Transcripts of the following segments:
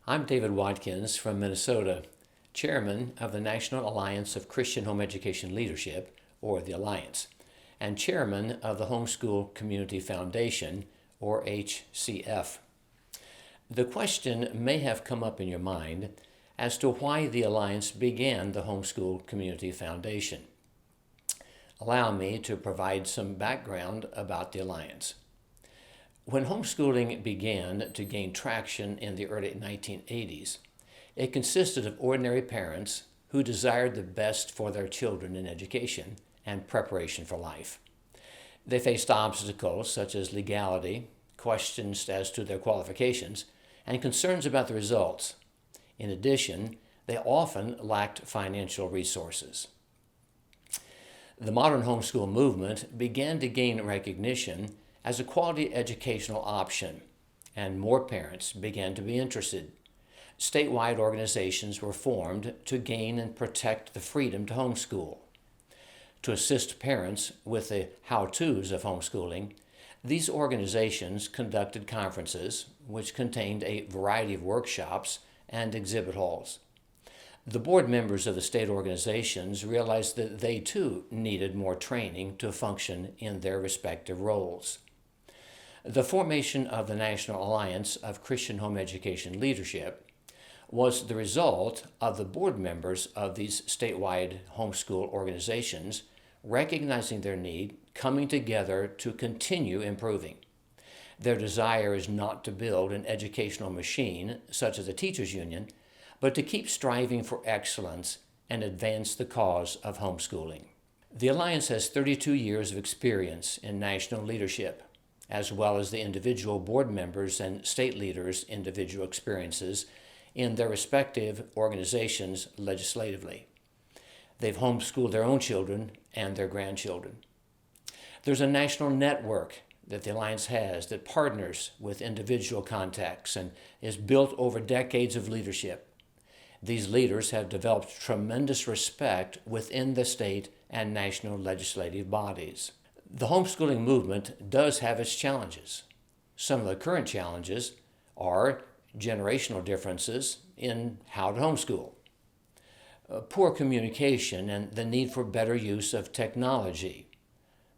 I'm David Watkins from Minnesota, Chairman of the National Alliance of Christian Home Education Leadership, or the Alliance, and Chairman of the Homeschool Community Foundation, or HCF. The question may have come up in your mind as to why the Alliance began the Homeschool Community Foundation. Allow me to provide some background about the Alliance. When homeschooling began to gain traction in the early 1980s, it consisted of ordinary parents who desired the best for their children in education and preparation for life. They faced obstacles such as legality, questions as to their qualifications, and concerns about the results. In addition, they often lacked financial resources. The modern homeschool movement began to gain recognition as a quality educational option, and more parents began to be interested. Statewide organizations were formed to gain and protect the freedom to homeschool. To assist parents with the how-tos of homeschooling, these organizations conducted conferences which contained a variety of workshops and exhibit halls. The board members of the state organizations realized that they too needed more training to function in their respective roles. The formation of the National Alliance of Christian Home Education Leadership was the result of the board members of these statewide homeschool organizations recognizing their need, coming together to continue improving. Their desire is not to build an educational machine, such as a teachers' union, but to keep striving for excellence and advance the cause of homeschooling. The Alliance has 32 years of experience in national leadership, as well as the individual board members and state leaders' individual experiences in their respective organizations legislatively. They've homeschooled their own children and their grandchildren. There's a national network that the Alliance has that partners with individual contacts and is built over decades of leadership. These leaders have developed tremendous respect within the state and national legislative bodies. The homeschooling movement does have its challenges. Some of the current challenges are generational differences in how to homeschool, poor communication, and the need for better use of technology.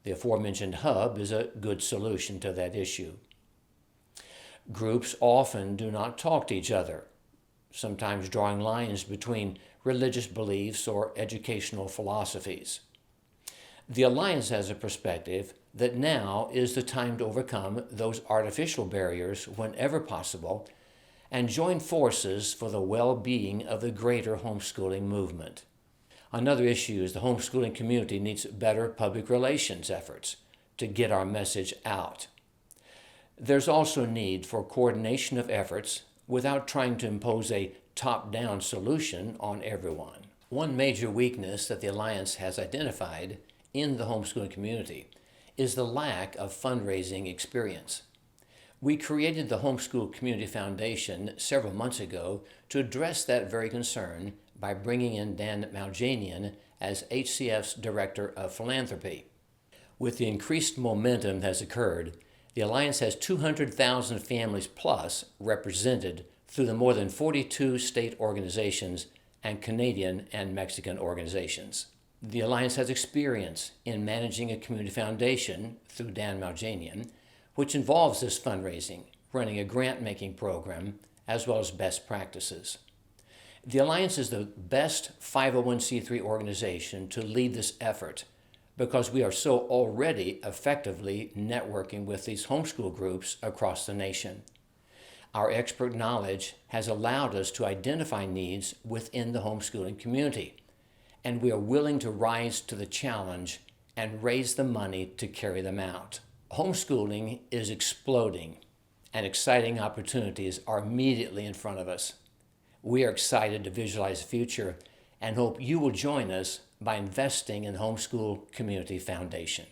The aforementioned hub is a good solution to that issue. Groups often do not talk to each other, sometimes drawing lines between religious beliefs or educational philosophies. The Alliance has a perspective that now is the time to overcome those artificial barriers whenever possible and join forces for the well-being of the greater homeschooling movement. Another issue is the homeschooling community needs better public relations efforts to get our message out. There's also a need for coordination of efforts without trying to impose a top-down solution on everyone. One major weakness that the Alliance has identified in the homeschooling community is the lack of fundraising experience. We created the Homeschool Community Foundation several months ago to address that very concern by bringing in Dan Maljanian as HCF's Director of Philanthropy. With the increased momentum that has occurred, the Alliance has 200,000 families plus represented through the more than 42 state organizations and Canadian and Mexican organizations. The Alliance has experience in managing a community foundation through Dan Maljanian, which involves this fundraising, running a grant-making program, as well as best practices. The Alliance is the best 501c3 organization to lead this effort because we are so already effectively networking with these homeschool groups across the nation. Our expert knowledge has allowed us to identify needs within the homeschooling community, and we are willing to rise to the challenge and raise the money to carry them out. Homeschooling is exploding, and exciting opportunities are immediately in front of us. We are excited to visualize the future and hope you will join us by investing in the Homeschool Community Foundation.